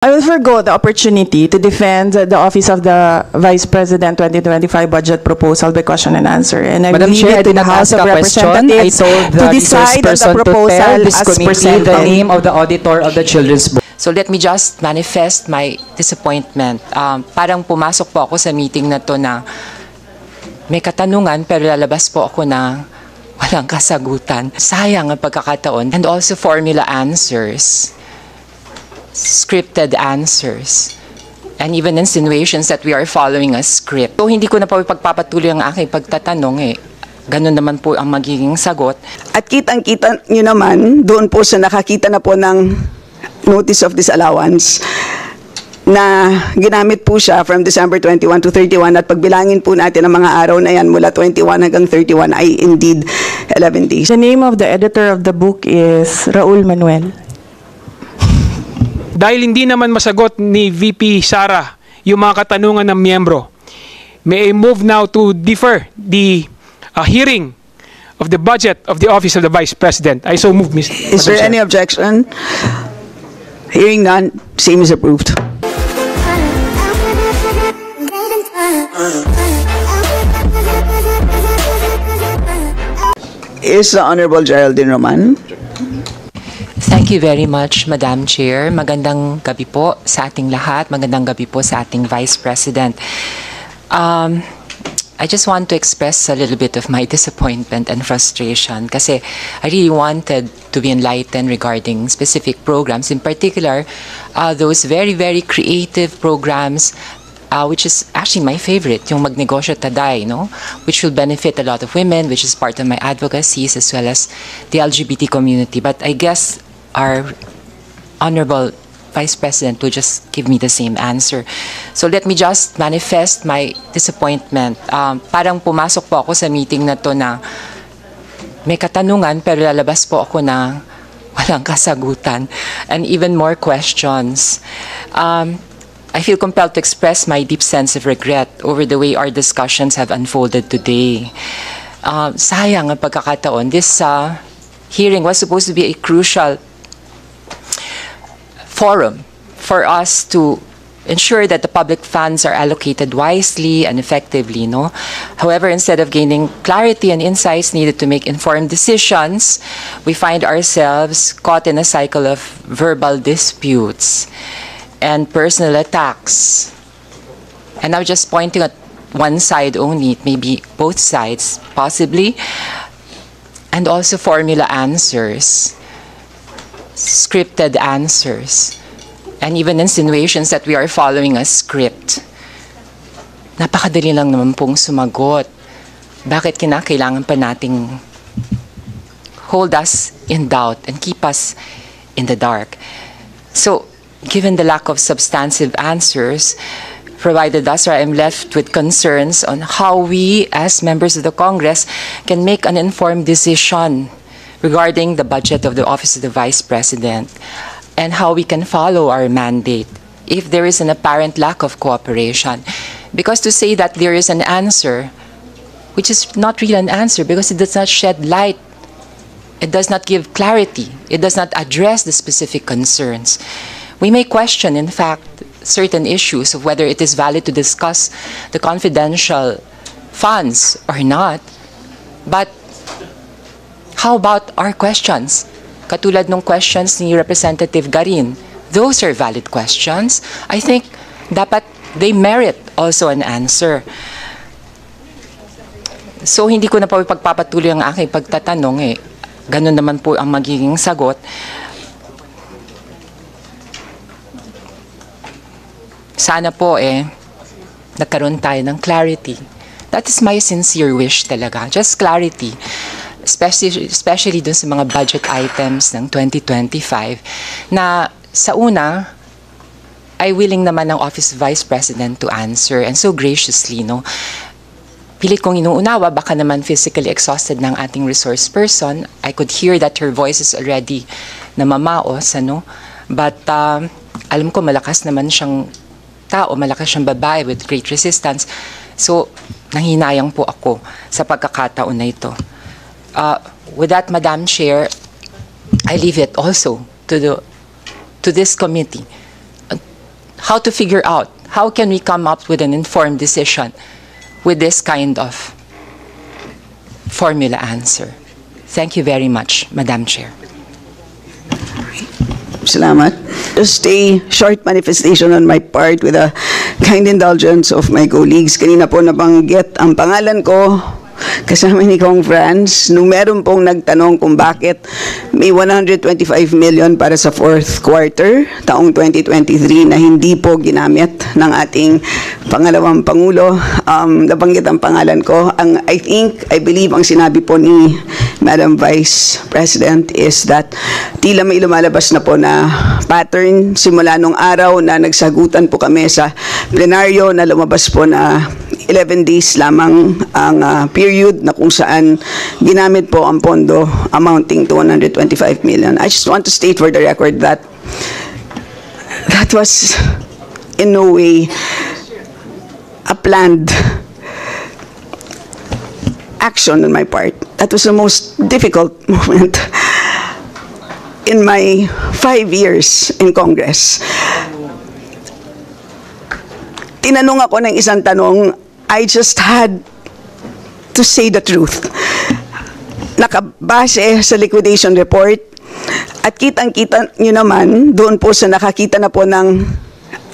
I will forgo the opportunity to defend the Office of the Vice President 2025 budget proposal by question and answer. And I will Madam leave Chair, I it to did the not House ask of a question. I Representatives told the to resource decide on the person to tell proposal this as committee presented. the name of the auditor of the Children's Book. So let me just manifest my disappointment. Parang pumasok po ako sa meeting na to na may katanungan pero lalabas po ako na walang kasagutan. Sayang ang pagkakataon. And also formula answers, scripted answers, and even insinuations that we are following a script. So hindi ko na po pagpapatuloy ang aking pagtatanong eh. Ganun naman po ang magiging sagot. At kitang-kita nyo naman, doon po sa nakakita na po ng notice of disallowance na ginamit po siya from December 21 to 31 at pagbilangin po natin ang mga araw na yan mula 21 hanggang 31 ay indeed 11 days. The name of the editor of the book is Raul Manuel. Dahil hindi naman masagot ni VP Sara yung mga katanungan ng miyembro, may I move now to defer the hearing of the budget of the Office of the Vice President. I so move, Mr. Is there any objection? Hearing none, same is approved. Is the Honorable Geraldine Roman? Thank you very much, Madam Chair. Magandang gabi po sa ating lahat. Magandang gabi po sa ating Vice President. I just want to express a little bit of my disappointment and frustration kasi I really wanted to be enlightened regarding specific programs, in particular, those very, very creative programs which is actually my favorite, yung Magnegosyo Taday, no? Which will benefit a lot of women, which is part of my advocacies, as well as the LGBT community. But I guess our Honorable Vice President will just give me the same answer. So let me just manifest my disappointment. Parang pumasok po ako sa meeting na to na may katanungan pero lalabas po ako na walang kasagutan and even more questions. I feel compelled to express my deep sense of regret over the way our discussions have unfolded today. Sayang ang pagkakataon. This hearing was supposed to be a crucial forum for us to ensure that the public funds are allocated wisely and effectively, no? However, instead of gaining clarity and insights needed to make informed decisions, we find ourselves caught in a cycle of verbal disputes and personal attacks. And I'm just pointing at one side only, it may be both sides, possibly, and also formula answers, scripted answers, and even insinuations that we are following a script. Napakadali lang naman pong sumagot. Bakit kinakailangan pa nating hold us in doubt and keep us in the dark? So, given the lack of substantive answers provided us, or I'm left with concerns on how we as members of the Congress can make an informed decision regarding the budget of the Office of the Vice President and how we can follow our mandate if there is an apparent lack of cooperation. Because to say that there is an answer, which is not really an answer because it does not shed light, it does not give clarity, it does not address the specific concerns. We may question, in fact, certain issues of whether it is valid to discuss the confidential funds or not. But how about our questions? Katulad ng questions ni Representative Garin. Those are valid questions. I think dapat they merit also an answer. So hindi ko na po pagpapatuloy ang aking pagtatanong eh. Ganun naman po ang magiging sagot. Sana po nagkaroon tayo ng clarity. That is my sincere wish talaga. Just clarity. Especially dun sa mga budget items ng 2025 na sa una ay willing naman ng Office of Vice President to answer and so graciously, no? Pilit kong inuunawa, baka naman physically exhausted ng ating resource person. I could hear that her voice is already namamaos, ano? But alam ko malakas naman siyang tao, malakas siyang babae with great resistance. So, nanghinayang po ako sa pagkakataon na ito. With that, Madam Chair, I leave it also to this committee how to figure out, how can we come up with an informed decision with this kind of formula answer. Thank you very much, Madam Chair. Salamat. Just a short manifestation on my part with a kind indulgence of my colleagues. Kanina po nabanggit ang pangalan ko kasama ni Kong Franz nung meron pong nagtanong kung bakit may 125 million para sa fourth quarter taong 2023 na hindi po ginamit ng ating pangalawang Pangulo. Nabanggit ang pangalan ko. I believe ang sinabi po ni Madam Vice President is that tila may lumalabas na po na pattern simula nung araw na nagsagutan po kami sa plenaryo na lumabas po na 11 days lamang ang period na kung saan ginamit po ang pondo amounting to 125 million. I just want to state for the record that that was in no way a planned action on my part. That was the most difficult moment in my 5 years in Congress. Tinanong ako ng isang tanong, I just had to say the truth. Nakabase sa liquidation report at kitang-kita nyo naman doon po sa nakakita na po ng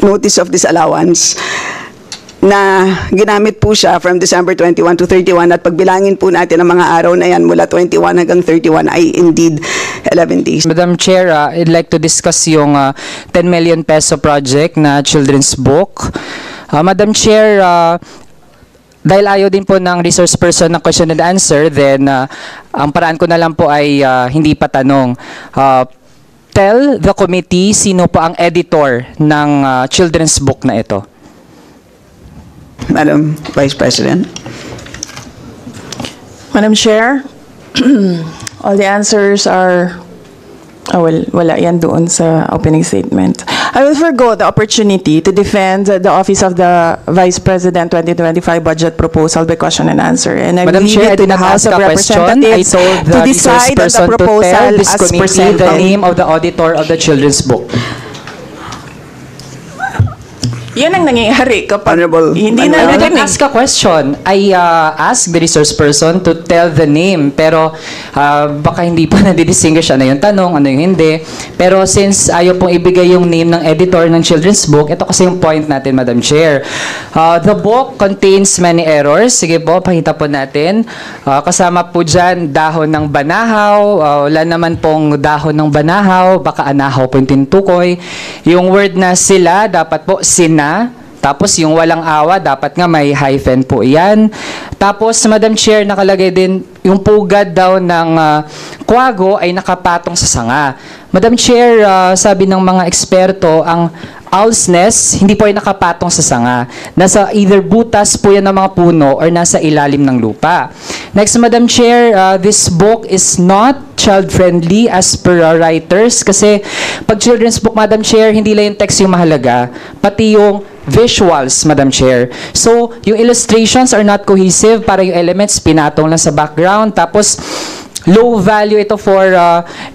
notice of disallowance na ginamit po siya from December 21 to 31 at pagbilangin po natin ang mga araw na yan mula 21 hanggang 31 ay indeed 11 days. Madam Chair, I'd like to discuss yung 10 million peso project na children's book. Madam Chair, dahil ayaw din po ng resource person ng question and answer, then ang paraan ko na lang po ay hindi pa tanong. Tell the committee sino po ang editor ng children's book na ito. Madam Vice President. Madam Chair, all the answers are, wala yan doon sa opening statement. I will forgo the opportunity to defend the Office of the Vice President 2025 budget proposal by question and answer. And I will Madam leave Chair, I it to did the not House ask of a question. I Representatives told to the resource decide on the person to proposal tell this as committee presented. the name of the auditor of the children's book. Yan ang nangyayari kapag Honorable- hindi na I didn't narinig. ask a question. I asked the resource person to tell the name. Pero baka hindi pa nadidistinguish ano yung tanong, ano yung hindi. Pero since ayaw pong ibigay yung name ng editor ng children's book, ito kasi yung point natin, Madam Chair. The book contains many errors. Sige po, pakita po natin. Kasama po dyan dahon ng banahaw. Wala naman pong dahon ng banahaw. Baka anahaw po yung tinutukoy. Yung word na sila, dapat po sina. Tapos yung walang awa, dapat nga may hyphen po yan. Tapos, Madam Chair, nakalagay din yung pugad daw ng kwago ay nakapatong sa sanga. Madam Chair, sabi ng mga eksperto, ang owl's nest, hindi po ay nakapatong sa sanga. Nasa either butas po yan ng mga puno or nasa ilalim ng lupa. Next, Madam Chair, this book is not child-friendly as per writers kasi pag children's book, Madam Chair, hindi lang yung text yung mahalaga, pati yung visuals, Madam Chair. So, yung illustrations are not cohesive, para yung elements pinatong lang sa background, tapos low value ito for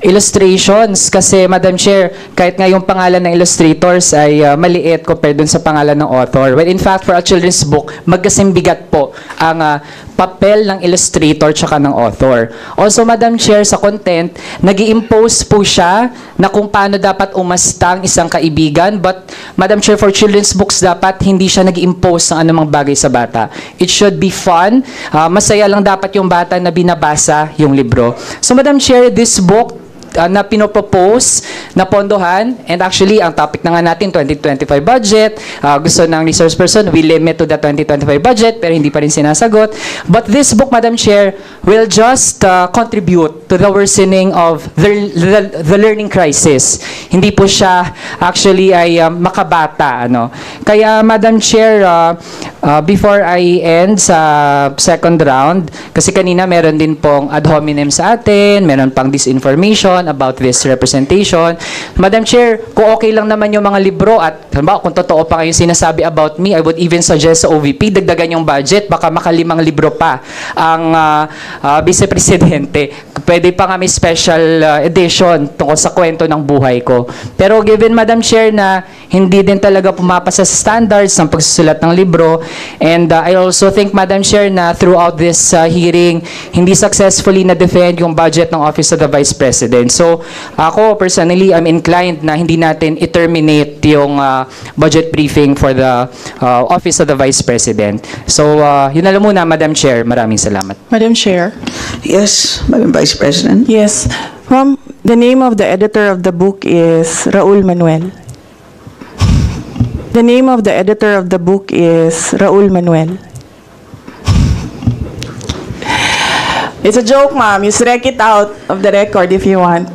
illustrations kasi, Madam Chair, kahit nga yung pangalan ng illustrators ay maliit compared dun sa pangalan ng author. When in fact, for a children's book, magkasing bigat po ang papel ng illustrator tsaka ng author. Also, Madam Chair, sa content, nag-i-impose po siya na kung paano dapat umasta ang isang kaibigan, but Madam Chair, for children's books, dapat hindi siya nag-i-impose ng anumang bagay sa bata. It should be fun. Masaya lang dapat yung bata na binabasa yung libro. So, Madam Chair, this book na pinopropose na pondohan, and actually, ang topic na nga natin, 2025 budget, gusto ng resource person, we limit to the 2025 budget, pero hindi pa rin sinasagot. But this book, Madam Chair, will just contribute to the worsening of the learning crisis. Hindi po siya actually ay makabata. Kaya, Madam Chair, before I end sa second round, kasi kanina meron din pong ad hominem sa atin, meron pang disinformation, information about this representation. Madam Chair, kung okay lang naman yung mga libro at halimbawa kung totoo pa kayong sinasabi about me, I would even suggest sa OVP, dagdagan yung budget, baka makalimang libro pa ang Vice Presidente. Pwede pa nga may special edition tungkol sa kwento ng buhay ko. Pero given, Madam Chair, na hindi din talaga pumapasa sa standards ng pagsusulat ng libro, and I also think, Madam Chair, na throughout this hearing, hindi successfully na-defend yung budget ng Office of the Vice President. So, ako, personally, I'm inclined na hindi natin i-terminate yung budget briefing for the Office of the Vice President. So, yun na lang muna, Madam Chair. Maraming salamat. Madam Chair. Yes, Madam Vice President. Yes. Ma'am, the name of the editor of the book is Raul Manuel. The name of the editor of the book is Raul Manuel. It's a joke, ma'am. You strike it out of the record if you want.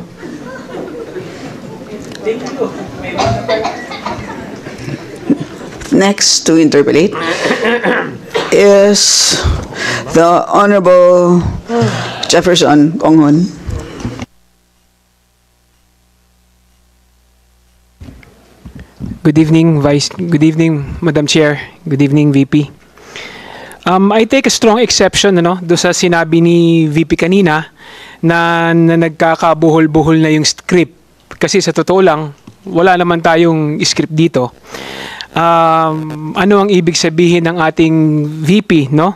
Next to interpolate is the Honorable Jefferson Konghon. Good evening, Madam Chair. Good evening, VP. I take a strong exception do sa sinabi ni VP kanina na nagkakabuhol-buhol na yung script. Kasi sa totoo lang, wala naman tayong script dito. Ano ang ibig sabihin ng ating VP, no?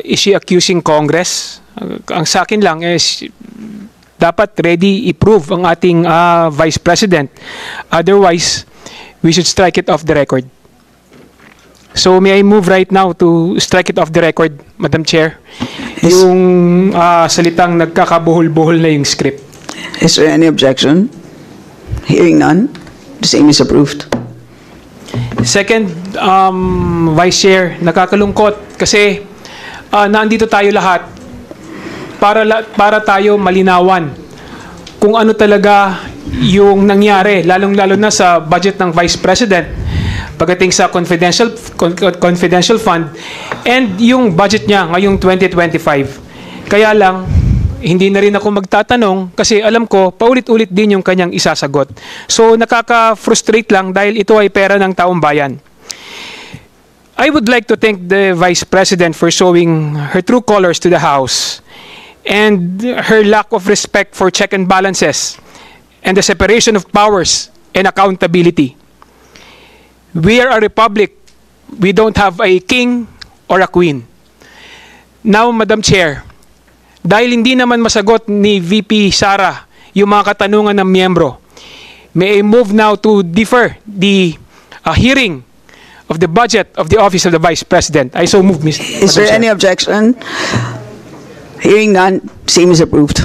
Is she accusing Congress? Ang sa akin lang is dapat ready i-prove ang ating Vice President. Otherwise, we should strike it off the record. So may I move right now to strike it off the record, Madam Chair? Yes. Yung salitang nagkakabuhol-buhol na yung script. Is there any objection? Hearing none, the same is approved. Second, Vice Chair, nakakalungkot kasi naandito tayo lahat para tayo malinawan kung ano talaga yung nangyari, lalong-lalo na sa budget ng Vice President pagdating sa confidential fund and yung budget niya ngayong 2025. Kaya lang, hindi na rin ako magtatanong kasi alam ko, paulit-ulit din yung kanyang isasagot. So, nakaka-frustrate lang dahil ito ay pera ng taong bayan. I would like to thank the Vice President for showing her true colors to the House and her lack of respect for check and balances and the separation of powers and accountability. We are a republic. We don't have a king or a queen. Now, Madam Chair, dahil hindi naman masagot ni VP Sara yung mga katanungan ng miyembro, may I move now to defer the hearing of the budget of the Office of the Vice President. I so move, Ms. Is there any objection? Hearing none, same is approved.